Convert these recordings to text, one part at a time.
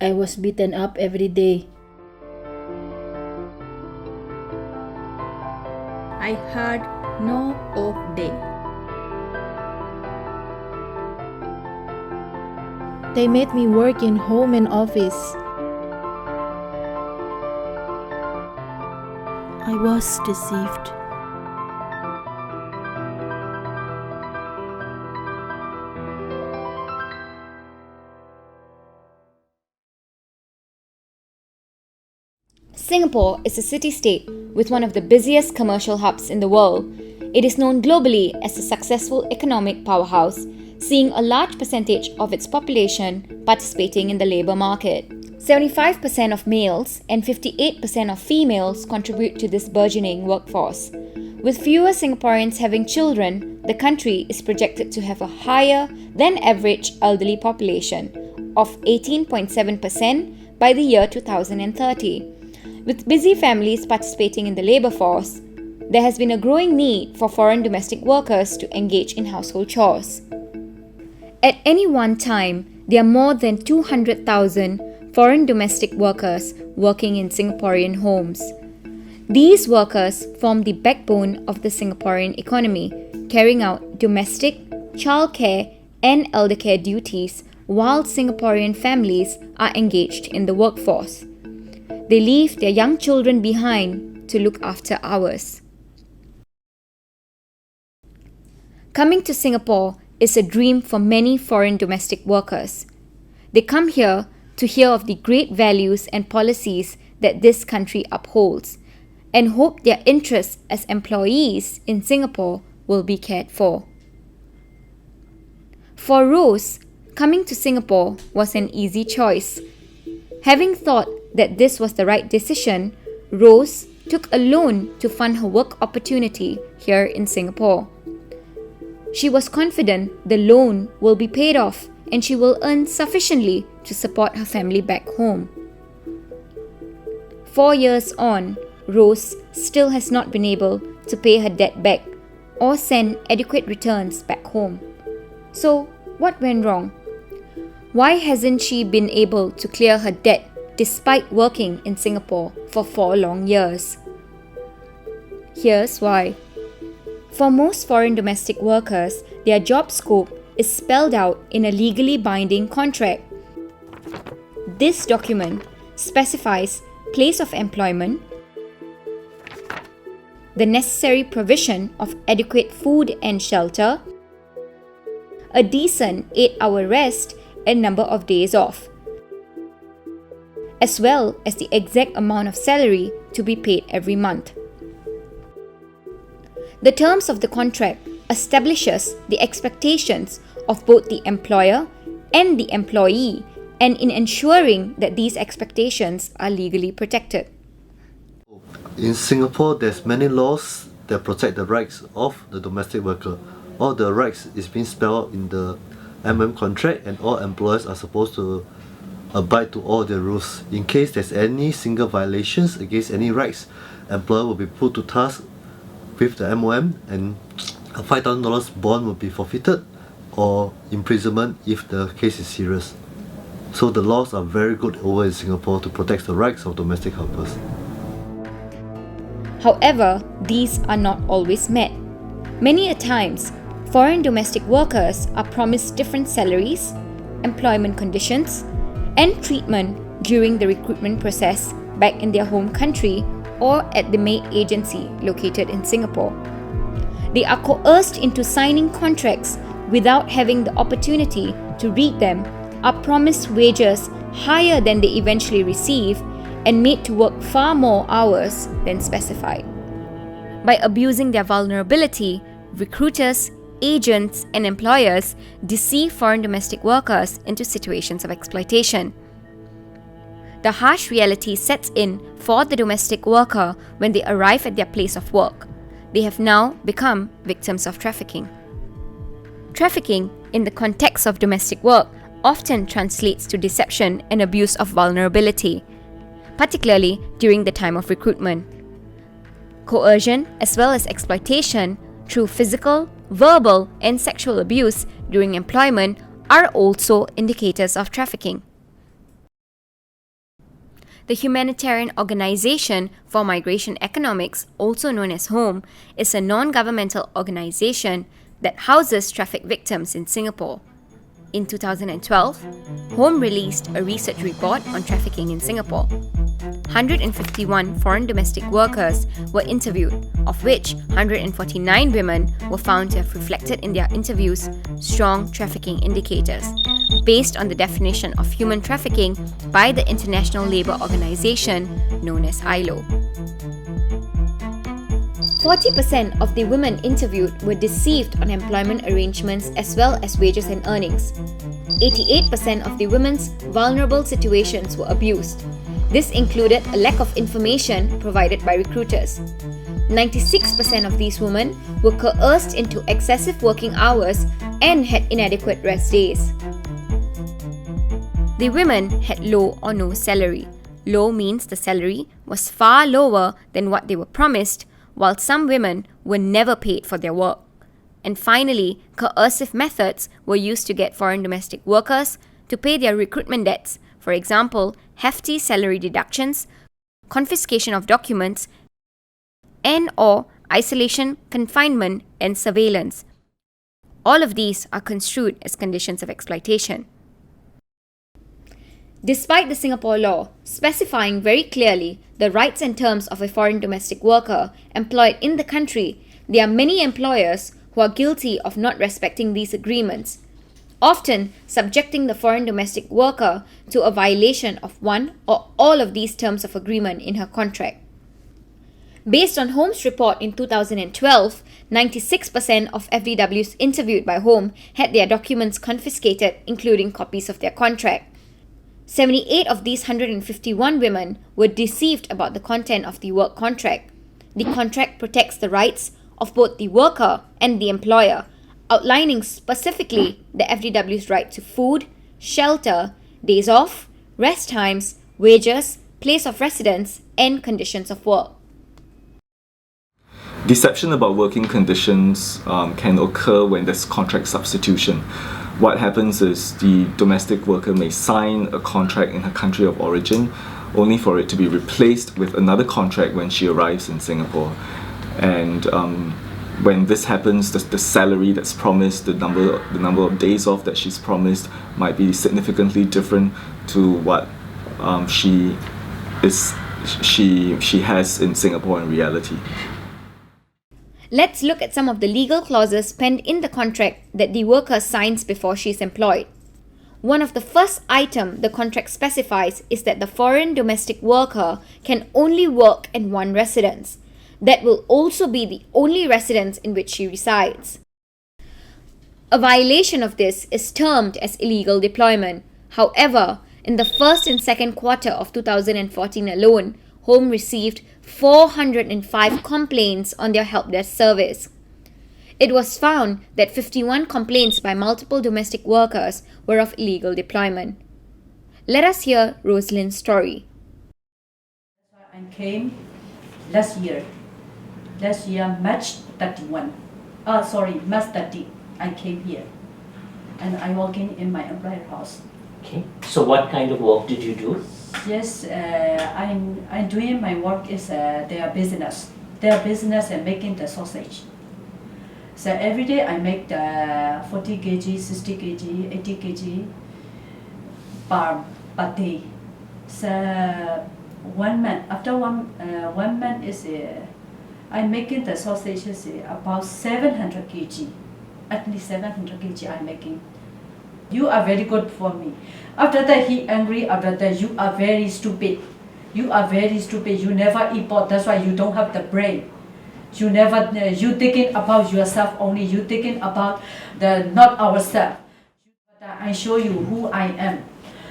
I was beaten up every day. I had no off day. They made me work in home and office. I was deceived. Singapore is a city-state with one of the busiest commercial hubs in the world. It is known globally as a successful economic powerhouse, seeing a large percentage of its population participating in the labour market. 75% of males and 58% of females contribute to this burgeoning workforce. With fewer Singaporeans having children, the country is projected to have a higher than average elderly population of 18.7% by the year 2030. With busy families participating in the labour force, there has been a growing need for foreign domestic workers to engage in household chores. At any one time, there are more than 200,000 foreign domestic workers working in Singaporean homes. These workers form the backbone of the Singaporean economy, carrying out domestic, childcare, and elder care duties while Singaporean families are engaged in the workforce. They leave their young children behind to look after ours. Coming to Singapore is a dream for many foreign domestic workers. They come here to hear of the great values and policies that this country upholds and hope their interests as employees in Singapore will be cared for. For Rose, coming to Singapore was an easy choice. Having thought that this was the right decision, Rose took a loan to fund her work opportunity here in Singapore. She was confident the loan will be paid off and she will earn sufficiently to support her family back home. 4 years on, Rose still has not been able to pay her debt back or send adequate returns back home. So, what went wrong? Why hasn't she been able to clear her debt despite working in Singapore for 4 long years? Here's why. For most foreign domestic workers, their job scope is spelled out in a legally binding contract. This document specifies place of employment, the necessary provision of adequate food and shelter, a decent 8-hour rest and number of days off, as well as the exact amount of salary to be paid every month. The terms of the contract establishes the expectations of both the employer and the employee, and in ensuring that these expectations are legally protected. In Singapore, there's many laws that protect the rights of the domestic worker. All the rights is being spelled out in the contract, and all employers are supposed to abide to all the rules. In case there's any single violations against any rights, employer will be put to task with the MOM, and a $5,000 bond will be forfeited or imprisonment if the case is serious. So the laws are very good over in Singapore to protect the rights of domestic helpers. However, these are not always met. Many a times, foreign domestic workers are promised different salaries, employment conditions, and treatment during the recruitment process back in their home country or at the maid agency located in Singapore. They are coerced into signing contracts without having the opportunity to read them, are promised wages higher than they eventually receive, and made to work far more hours than specified. By abusing their vulnerability, recruiters, agents, and employers deceive foreign domestic workers into situations of exploitation. The harsh reality sets in for the domestic worker when they arrive at their place of work. They have now become victims of trafficking. Trafficking, in the context of domestic work, often translates to deception and abuse of vulnerability, particularly during the time of recruitment. Coercion, as well as exploitation through physical, verbal, and sexual abuse during employment, are also indicators of trafficking. The humanitarian organization for migration economics, also known as HOME, is a non-governmental organization that houses traffic victims in Singapore. In 2012, HOME released a research report on trafficking in Singapore. 151 foreign domestic workers were interviewed, of which 149 women were found to have reflected in their interviews strong trafficking indicators, based on the definition of human trafficking by the International Labour Organization, known as ILO. 40% of the women interviewed were deceived on employment arrangements as well as wages and earnings. 88% of the women's vulnerable situations were abused. This included a lack of information provided by recruiters. 96% of these women were coerced into excessive working hours and had inadequate rest days. The women had low or no salary. Low means the salary was far lower than what they were promised, while some women were never paid for their work. And finally, coercive methods were used to get foreign domestic workers to pay their recruitment debts, for example, hefty salary deductions, confiscation of documents, and/or isolation, confinement, and surveillance. All of these are construed as conditions of exploitation. Despite the Singapore law specifying very clearly the rights and terms of a foreign domestic worker employed in the country, there are many employers who are guilty of not respecting these agreements, often subjecting the foreign domestic worker to a violation of one or all of these terms of agreement in her contract. Based on HOME's report in 2012, 96% of FDWs interviewed by HOME had their documents confiscated, including copies of their contract. 78 of these 151 women were deceived about the content of the work contract. The contract protects the rights of both the worker and the employer, outlining specifically the FDW's right to food, shelter, days off, rest times, wages, place of residence, and conditions of work. Deception about working conditions can occur when there's contract substitution. What happens is the domestic worker may sign a contract in her country of origin only for it to be replaced with another contract when she arrives in Singapore. And when this happens, the salary that's promised, the number of days off that she's promised might be significantly different to what she has in Singapore in reality. Let's look at some of the legal clauses penned in the contract that the worker signs before she is employed. One of the first items the contract specifies is that the foreign domestic worker can only work in one residence. That will also be the only residence in which she resides. A violation of this is termed as illegal deployment. However, in the first and second quarter of 2014 alone, HOME received 405 complaints on their help desk service. It was found that 51 complaints by multiple domestic workers were of illegal deployment. Let us hear Rosalind's story. I came last year, March 31. March 30, I came here. And I'm working in my employer house. Okay. So what kind of work did you do? Yes, I'm doing my work is their business. Their business and making the sausage. So every day I make the 40 kg, 60 kg, 80 kg per day. So 1 month, after one month is I'm making the sausages about 700 kg. At least 700 kg I'm making. You are very good for me. After that he angry, after that you are very stupid. You are very stupid, you never import, that's why you don't have the brain. You never, you thinking about yourself only, you thinking about not ourselves. I show you who I am.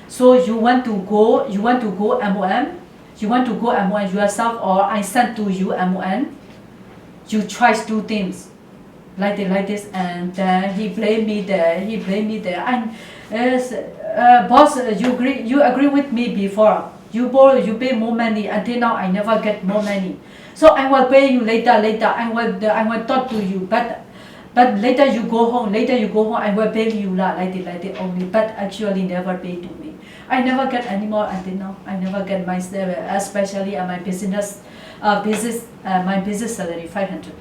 So you want to go MOM? You want to go MOM yourself or I send to you MOM? You try to do things like this and he blame me there. And boss, you agree with me before. You pay more money until now I never get more money. So I will pay you later. I will talk to you, but later you go home. I will pay you like this only. But actually never pay to me. I never get any more until now. I never get my, especially my business salary 500.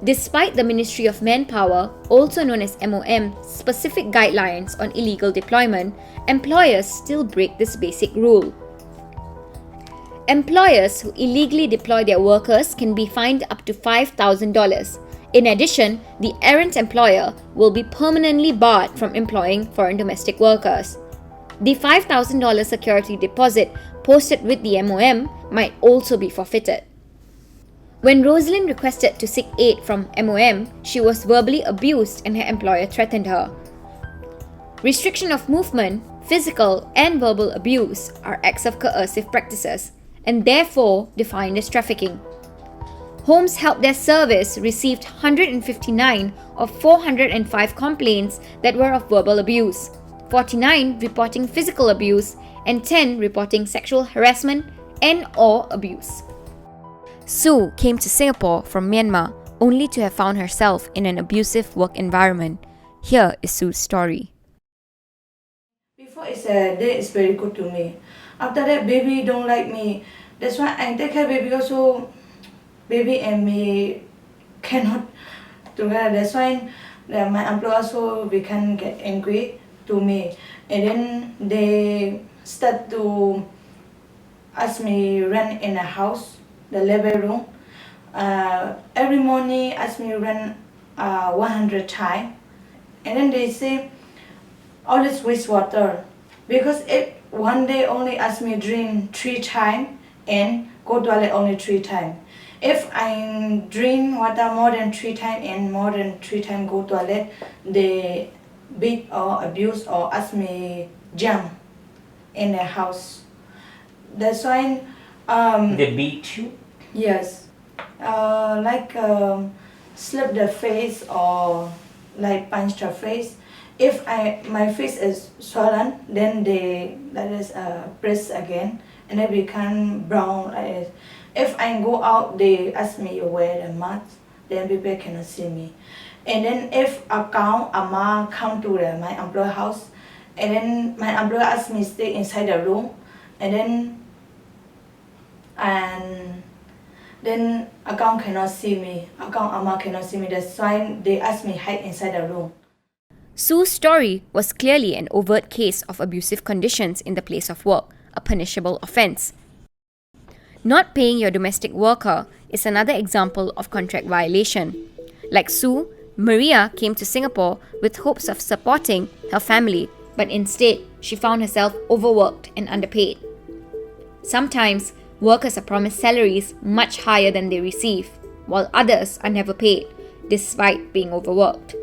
Despite the Ministry of Manpower, also known as MOM, specific guidelines on illegal deployment, employers still break this basic rule. Employers who illegally deploy their workers can be fined up to $5,000. In addition, the errant employer will be permanently barred from employing foreign domestic workers. The $5,000 security deposit posted with the MOM might also be forfeited. When Rosalind requested to seek aid from MOM, she was verbally abused and her employer threatened her. Restriction of movement, physical and verbal abuse are acts of coercive practices and therefore defined as trafficking. Homes Help Desk Service received 159 of 405 complaints that were of verbal abuse, 49 reporting physical abuse, and 10 reporting sexual harassment and/or abuse. Sue came to Singapore from Myanmar only to have found herself in an abusive work environment. Here is Sue's story. Before day is very good to me. After that, baby don't like me. That's why I take care baby also. Baby and me cannot together. That's why my employer also become get angry to me, and then they start to ask me rent in a house, the labor room. Every morning ask me rent 100 times, and then they say always waste water because it one day only ask me drink 3 times and go toilet only 3 times. If I drink water more than 3 times and more than 3 times go toilet, they beat or abuse or ask me jump in the house. That's why They beat you? yes, slap the face or like punch the face. If my face is swollen, then they let us press again and then become brown like this. If I go out, they ask me to wear the mask, then people cannot see me. And then if Ama come to my employer house, and then my employer ask me stay inside the room, and then account cannot see me, Ama cannot see me. That's why they ask me hide inside the room. Sue's story was clearly an overt case of abusive conditions in the place of work, a punishable offence. Not paying your domestic worker is another example of contract violation. Like Sue, Maria came to Singapore with hopes of supporting her family, but instead she found herself overworked and underpaid. Sometimes, workers are promised salaries much higher than they receive, while others are never paid, despite being overworked.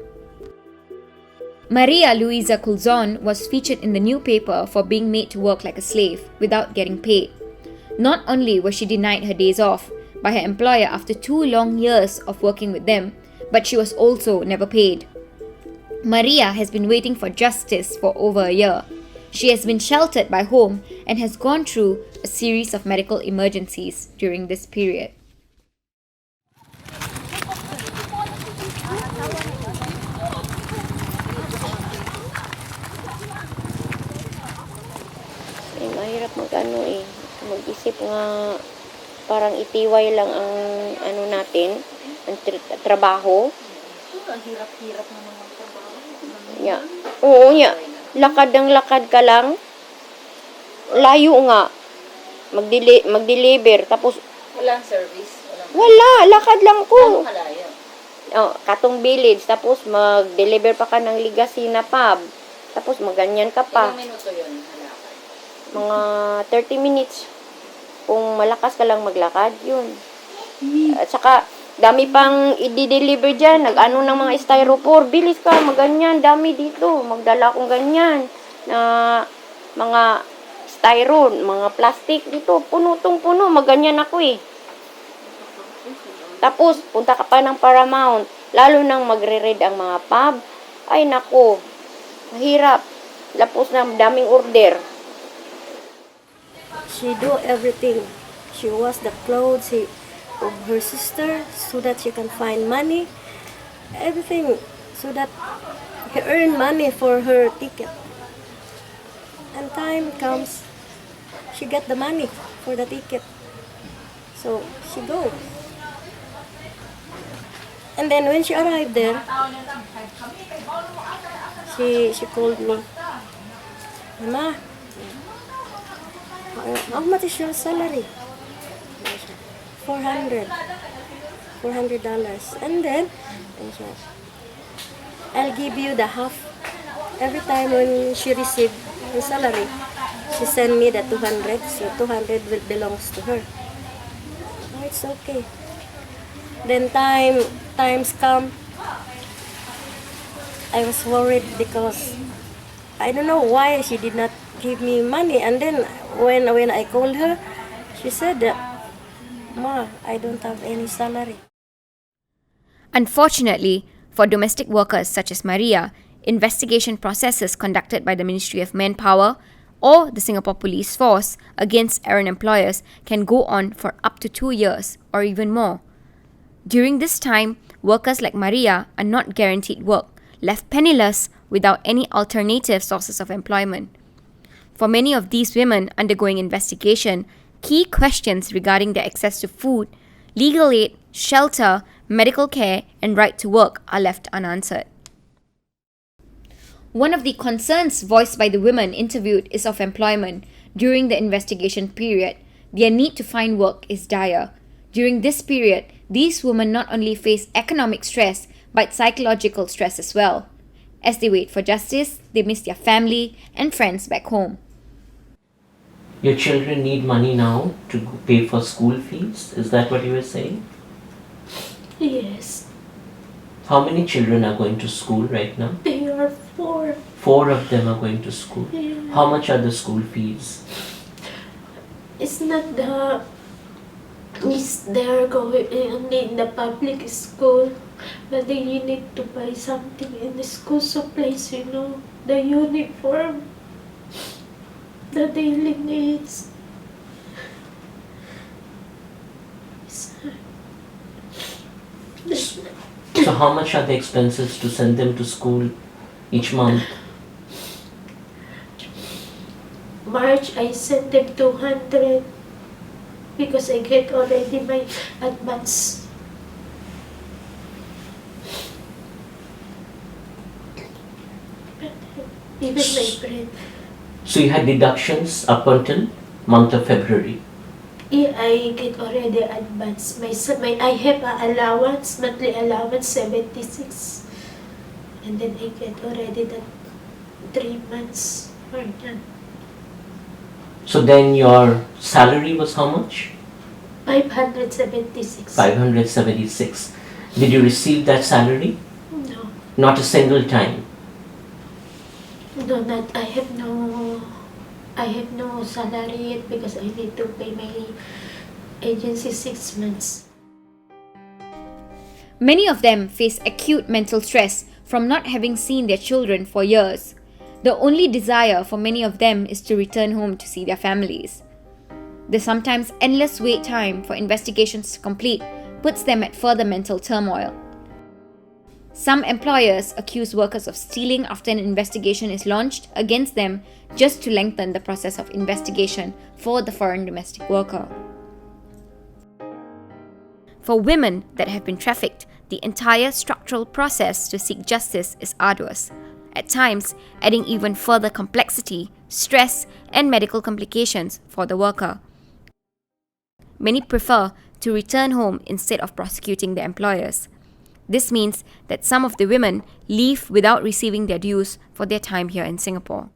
Maria Luisa Coulzon was featured in the new paper for being made to work like a slave without getting paid. Not only was she denied her days off by her employer after 2 long years of working with them, but she was also never paid. Maria has been waiting for justice for over a year. She has been sheltered by home and has gone through a series of medical emergencies during this period. Mahirap mag-isip nga parang itiway lang ang natin, ang trabaho. Ang hirap-hirap na mga trabaho. Nya. Oo, nya. Lakad ng lakad ka lang. Layo nga. Mag-deliver. Tapos, Walang service. wala. Lakad lang ko. Ano kalayo? Katong village. Tapos, mag-deliver pa ka ng Legacy na pub. Tapos, maganyan ka pa. Ilang minuto yun? Halakad. Mga 30 minutes. Kung malakas ka lang maglakad, yun. At saka, dami pang i-deliver dyan. Nag-ano ng mga styrofoam. Bilis ka, maganyan. Dami dito. Magdala akong ganyan. Na mga styrofoam, mga plastic dito. Puno. Maganyan ako eh. Tapos, punta ka pa ng Paramount. Lalo nang magre-read ang mga pub. Ay, nako. Mahirap. Lapos na daming order. She do everything. She wash the clothes of her sister so that she can find money. Everything so that she earn money for her ticket. And time comes, she get the money for the ticket. So she goes. And then when she arrived there, she called me. Mama, how much is your salary? 400. $400. And then, I'll give you the half. Every time when she received her salary, she send me the 200. So 200 belongs to her. Oh, it's okay. Then times come. I was worried because I don't know why she did not give me money. And then when I called her, she said that, Ma, I don't have any salary. Unfortunately, for domestic workers such as Maria, investigation processes conducted by the Ministry of Manpower or the Singapore Police Force against errant employers can go on for up to 2 years or even more. During this time, workers like Maria are not guaranteed work, left penniless without any alternative sources of employment. For many of these women undergoing investigation, key questions regarding their access to food, legal aid, shelter, medical care, and right to work are left unanswered. One of the concerns voiced by the women interviewed is of employment. During the investigation period, their need to find work is dire. During this period, these women not only face economic stress, but psychological stress as well. As they wait for justice, they miss their family and friends back home. Your children need money now to pay for school fees? Is that what you were saying? Yes, How many children are going to school right now? they are 4. 4 of them are going to school. Yeah. How much are the school fees? It's not the is they're going in the public school, but then you need to buy something in the school supplies, the uniform, the daily needs. So how much are the expenses to send them to school each month? March, I sent them 200 because I get already my advance. Even my friend. So you had deductions up until month of February. Yeah, I get already advance. I have a allowance, monthly allowance 76. And then I get already that 3 months for that. So then your salary was how much? 576. 576. Did you receive that salary? No. Not a single time. No, not I have no salary yet because I need to pay my agency 6 months. Many of them face acute mental stress from not having seen their children for years. The only desire for many of them is to return home to see their families. The sometimes endless wait time for investigations to complete puts them at further mental turmoil. Some employers accuse workers of stealing after an investigation is launched against them just to lengthen the process of investigation for the foreign domestic worker. For women that have been trafficked, the entire structural process to seek justice is arduous, at times adding even further complexity, stress, and medical complications for the worker. Many prefer to return home instead of prosecuting their employers. This means that some of the women leave without receiving their dues for their time here in Singapore.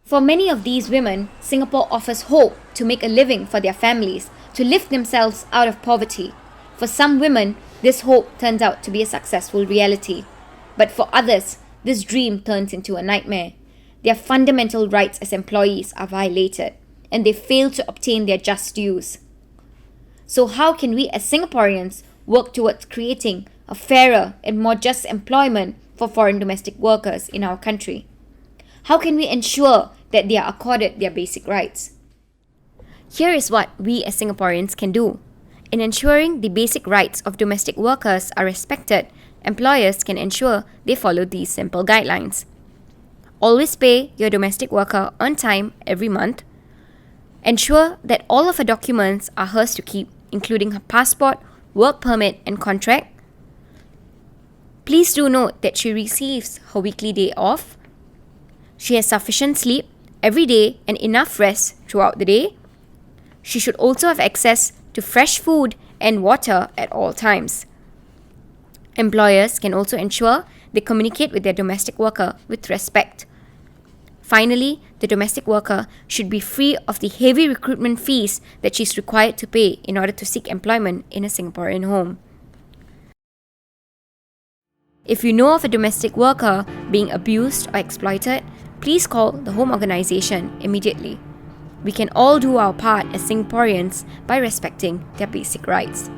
For many of these women, Singapore offers hope to make a living for their families, to lift themselves out of poverty. For some women, this hope turns out to be a successful reality. But for others, this dream turns into a nightmare. Their fundamental rights as employees are violated, and they fail to obtain their just dues. So how can we as Singaporeans work towards creating a fairer and more just employment for foreign domestic workers in our country? How can we ensure that they are accorded their basic rights? Here is what we as Singaporeans can do. In ensuring the basic rights of domestic workers are respected, employers can ensure they follow these simple guidelines. always pay your domestic worker on time every month. Ensure that all of her documents are hers to keep, including her passport, work permit, and contract. Please do note that she receives her weekly day off. She has sufficient sleep every day and enough rest throughout the day. She should also have access to fresh food and water at all times. Employers can also ensure they communicate with their domestic worker with respect. Finally, the domestic worker should be free of the heavy recruitment fees that she is required to pay in order to seek employment in a Singaporean home. If you know of a domestic worker being abused or exploited, please call the home organisation immediately. We can all do our part as Singaporeans by respecting their basic rights.